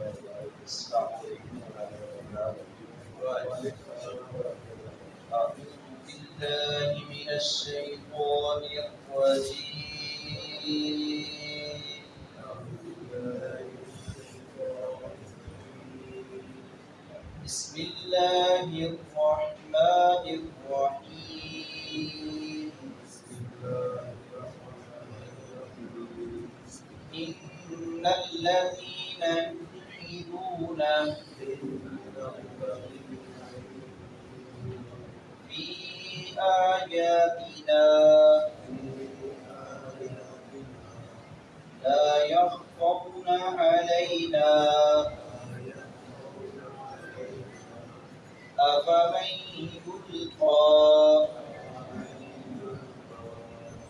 السلام علیکم ورحمۃ اللہ۔ اعوذ باللہ من الشیطان الرجیم، بسم اللہ الرحمن الرحیم، ان الذین یلحدون فی آیاتنا لا يخفون علينا أفمن يلقى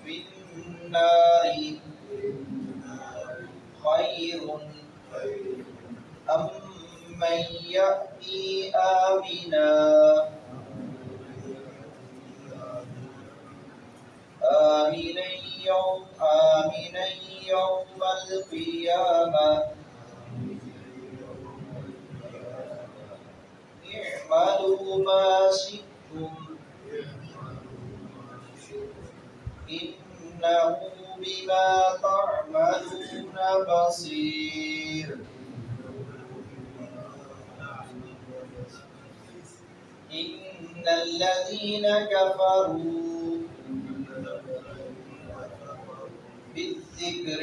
في النار خير أم من يأتي آمنا يوم القيامة اعملوا ما شئتم إنه بما تعملون بصير۔ إن الذين كفروا بالذكر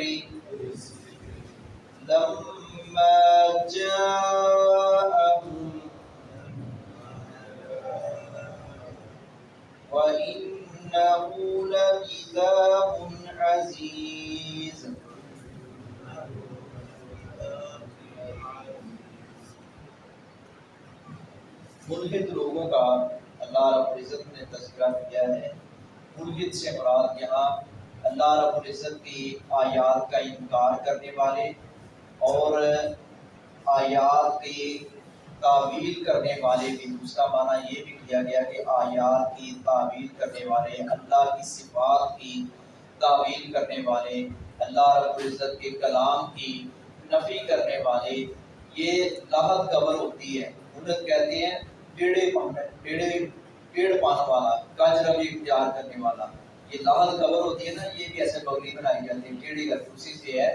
لما جاءهم وإنه لكتاب عزيز۔ ملحد لوگوں کا اللہ رب العزت نے تذکرہ کیا ہے۔ ملحد سے مراد یہاں اللہ رب العزت کی آیات کا انکار کرنے والے اور آیات کی تعویل کرنے والے بھی۔ دوسرا معنی یہ بھی کیا گیا کہ آیات کی تعویل کرنے والے، اللہ کی صفات کی تعویل کرنے والے، اللہ رب العزت کے کلام کی نفی کرنے والے۔ یہ لاحت قبر ہوتی ہے، ملحد کہتے ہیں پیڑ پانے والا، کج روی اختیار کرنے والا۔ یہ لاحت قبر ہوتی ہے نا، یہ بھی ایسے بغلی بنائی جاتی ہے، ٹیڑھی کرسی سے ہے،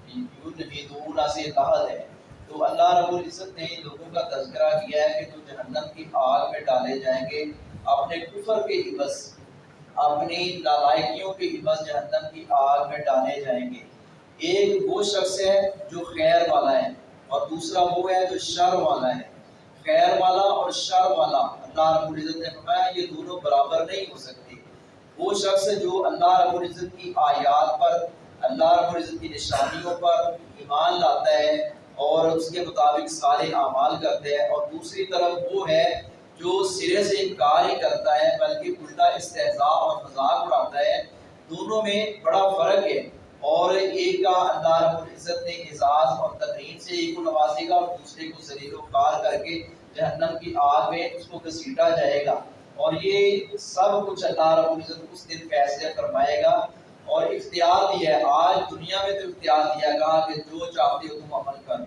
یلحدون سے لاحت ہے۔ تو اللہ رب العزت نے ان لوگوں کا تذکرہ کیا ہے کہ جو جہنم کی آگ میں ڈالے جائیں گے اپنے کفر کے عوض، اپنی نالائکیوں کے عوض جہنم کی آگ میں ڈالے جائیں گے۔ ایک وہ شخص ہے جو خیر والا ہے اور دوسرا وہ ہے جو شر والا ہے۔ خیر والا اور شر والا، اللہ رب العزت نے فرمایا یہ دونوں برابر نہیں ہو سکتے۔ وہ شخص جو اللہ رب العزت کی آیات پر، اللہ رب العزت کی نشانیوں پر ایمان لاتا ہے اور اس کے مطابق صالح اعمال کرتے ہیں، اور دوسری طرف وہ ہے جو سرے سے انکار ہی کرتا ہے بلکہ الٹا استہزاء اور مذاق اڑاتا ہے۔ دونوں میں بڑا فرق ہے، اور ایک کا اللہ رب العزت نے اعزاز اور تکریم سے ایک کو نوازے گا اور دوسرے کو ذلیل و خوار کر کے جہنم کی آگ میں اس کو گھسیٹا جائے گا۔ اور یہ سب کچھ اللہ رب العزت اس دن فیصلے فرمائے گا، اور اختیار دیا ہے۔ آج دنیا میں تو اختیار دیا گا کہ جو چاہتے ہو تم عمل کرو،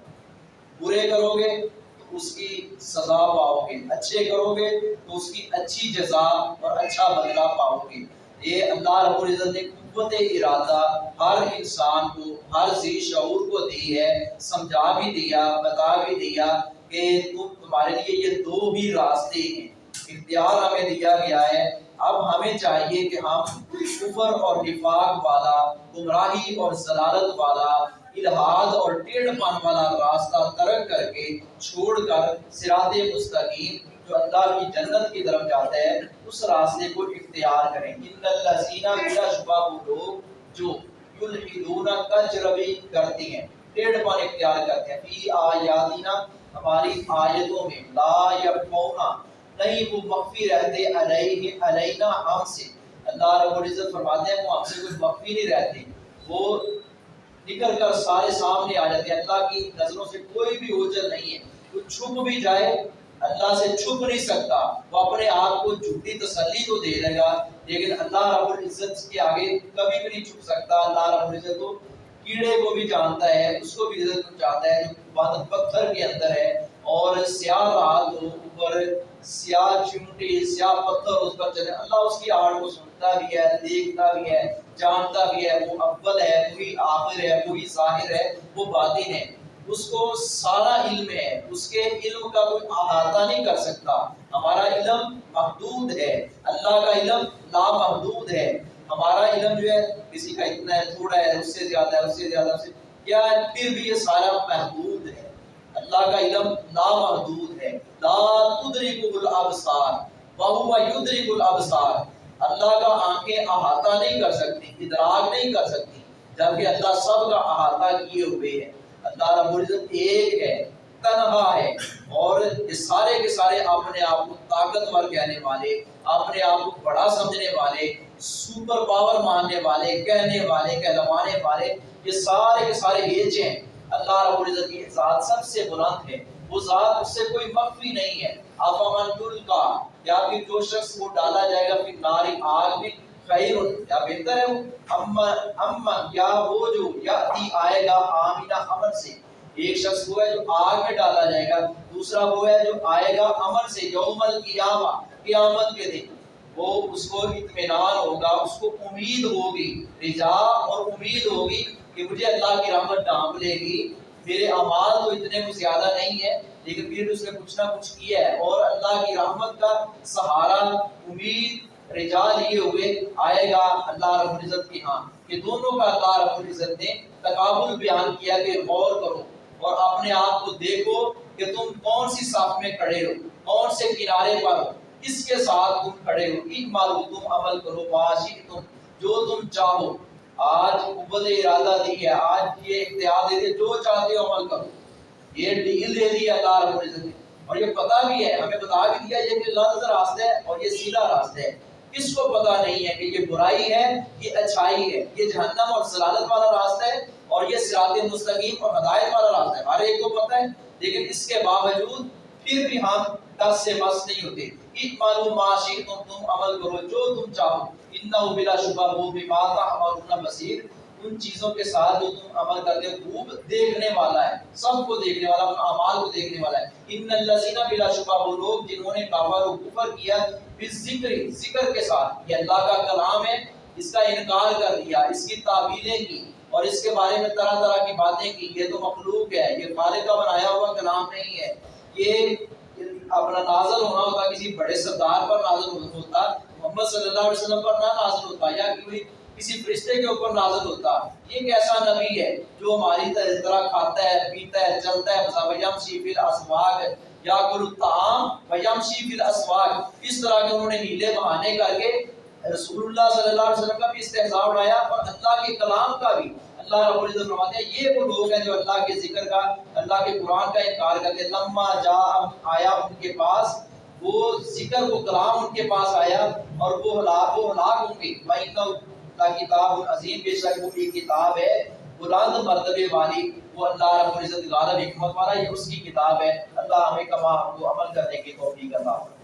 برے کرو گے تو اس کی سزا پاؤ گے، اچھے کرو گے تو اس کی اچھی جزا اور اچھا بدلہ پاؤ گے۔ یہ اللہ رب العزت نے قوت ارادہ ہر انسان کو، ہر ذی شعور کو دی ہے، سمجھا بھی دیا، بتا بھی دیا کہ تمہارے لیے یہ دو ہی راستے ہیں، اختیار ہمیں دیا گیا ہے۔ اب ہمیں چاہیے کہ ہم کفر اور نفاق والا، گمراہی اور ضلالت والا، الہاد اور ٹیڑھ پن والا راستہ ترک کر کے چھوڑ کر صراط مستقیم جو اللہ کی جنت کی طرف جاتا ہے اس راستے کو اختیار کریں۔ ان الذین، بلا شبہ وہ لوگ جو یلحدون کج روی کرتے ہیں، ٹیڑھ پن اختیار کرتے ہیں، فی آیاتنا ہماری آیتوں میں، لا یخفون نہیں وہ مخفی رہتے، علینا ہم سے۔ اللہ رب العزت فرماتے ہیں وہ ہم سے کوئی مخفی نہیں رہتے، وہ نکل کر سارے سامنے آ جاتے ہیں۔ اللہ کی نظروں سے کوئی بھی اوجھل نہیں ہے، کوئی چھپ بھی جائے اللہ سے چھپ نہیں سکتا۔ وہ اپنے آپ کو جھوٹی تسلی تو دے گا، لیکن اللہ رب العزت کے آگے کبھی بھی نہیں چھپ سکتا۔ اللہ رب العزت تو کیڑے کو بھی جانتا ہے، اس کو بھی رزق پہنچاتا ہے جو بند پتھر کے اندر ہے، اور سیاہ رات ہو اوپر سیاہ چمٹی سیاہ پتھر اس پر چلے، اللہ اس کی آڑ کو سنتا بھی ہے، دیکھتا بھی ہے، جانتا بھی ہے، وہ اول ہے، وہی آخر ہے، وہی ظاہر ہے، وہ باطن ہے، اس کو سارا علم ہے، اس کے علم کا کوئی احاطہ نہیں کر سکتا۔ ہمارا علم محدود ہے، اللہ کا علم لامحدود ہے۔ ہمارا علم جو ہے کسی کا اتنا ہے، تھوڑا ہے، اس سے زیادہ ہے، اس سے زیادہ، اس سے کیا ہے، پھر بھی یہ سارا محدود ہے۔ اللہ کا علم لامحدود ہے۔ لا تدرکہ الابصار وہو یدرک الابصار، اللہ کا آنکھیں احاطہ نہیں کر سکتی، ادراک نہیں کر سکتی، جبکہ اللہ سب کا احاطہ کیے ہوئے ہے۔ اللہ رب العزت ایک ہے، تنہا ہے، اور یہ سارے کے سارے اپنے آپ کو طاقتور کہنے والے، اپنے آپ کو بڑا سمجھنے والے، سپر پاور ماننے والے، کہنے والے، کہلوانے والے، یہ سارے کے سارے ایج ہیں۔ اللہ رب العزت کی ذات سب سے بلند ہے، وہ ذات اس سے کوئی مخفی نہیں ہے۔ افمن تلقا، یا پھر جو شخص کو ڈالا جائے گا پھر ناری آگ میں، خیر یا بہتر ہے وہ، امن یا وہ جو یاتی آئے گا آمینہ امن سے، ایک شخص وہ ہے جو آگ میں ڈالا جائے گا، دوسرا وہ ہے جو آئے گا امن سے، یوم القیامہ، قیامت کے دن، وہ اس کو اطمینان ہوگا، اس کو امید ہوگی، رجا اور امید ہوگی کہ مجھے اللہ کی رحمت ڈھانپ لے گی، میرے اعمال تو اتنے کچھ زیادہ نہیں ہے لیکن پھر اس نے کچھ نہ کچھ کیا ہے، اور اللہ کی رحمت کا سہارا، امید، رجا لیے ہوئے آئے گا اللہ رب العزت کے ہاں۔ کہ دونوں کا اللہ رب العزت نے تقابل بیان کیا کہ غور کرو اور اپنے آپ کو دیکھو کہ تم کون سی صف میں کھڑے ہو، کون سے کنارے پر ہو، کس کے ساتھ تم کھڑے ہو۔ اعملوا، تم عمل کرو، ما شئتم، جو تم چاہو۔ آج قوت ارادہ دی ہے، آج یہ اختیار دے دیا، جو چاہتے ہو عمل کرو، یہ ڈیل دے دی اللہ رب العزت نے، اور یہ پتہ بھی ہے، ہمیں بتا بھی دیا یہ کہ لفظ راستہ ہے اور یہ سیدھا راستہ ہے۔ کس کو پتہ نہیں ہے کہ یہ برائی ہے، یہ اچھائی ہے، یہ جہنم اور ضلالت والا راستہ ہے، اور یہ صراط مستقیم اور ہدایت والا راستہ ہے، ہر ایک کو پتہ ہے، لیکن اس کے باوجود پھر بھی ہم دس سے بس نہیں ہوتے۔ اعملوا ما شئتم، تم عمل کرو جو تم چاہو، انہ بلا شبہ وہ بما تعملون بصیر، ان چیزوں کے ساتھ جو تم عمل کرتے ہو خوب دیکھنے والا ہے، سب کو دیکھنے والا، ان اعمال کو دیکھنے والا ہے۔ ان الذین بلا شبہ وہ لوگ جنہوں نے کفر و کفر کیا بالذکر، ذکر کے ساتھ، یہ اللہ کا کلام ہے، اس کا انکار کر دیا، اس کی تعویلیں کی اور اس کے بارے میں طرح طرح کی باتیں کی، یہ تو مخلوق ہے، یہ خالق کا بنایا ہوا کلام نہیں ہے، یہ اپنا نازل ہونا ہوتا کسی بڑے سردار پر نازل ہوتا، محمد صلی اللہ علیہ وسلم پر نہ نازل ہوتا، یا کسی فرشتے کے اوپر نازل ہوتا۔ یہ کیسا نبی ہے جو ہماری طرح کھاتا ہے، پیتا ہے، چلتا ہے، وَيَمْشِي فِي الْأَسْوَاقِ يَأْكُلُ الطَّعَامَ وَيَمْشِي فِي الْأَسْوَاقِ، اس طرح کے انہوں نے ہیلے بہانے کر کے رسول اللہ صلی اللہ علیہ وسلم کا بھی استہزاء اڑایا اور اللہ کے کلام کا بھی۔ اللہ رب العزت فرماتے ہیں یہ وہ لوگ ہیں جو اللہ کے ذکر کا، اللہ کے قرآن کا انکار کرتے ہیں۔ لما جاء، آیا ان کے پاس وہ ذکر، وہ کلام ان کے پاس آیا اور وہ ہلاک ہوں گے۔ وَإِنَّهُ کتاب عظیم، بے شک وہ ایک کتاب ہے بلند مرتبے والی، وہ اللہ رب العزت غالب حکمت والا، یہ اس کی کتاب ہے۔ اللہ ہمیں کما کو عمل کرنے کی توفیق عطا فرمائے۔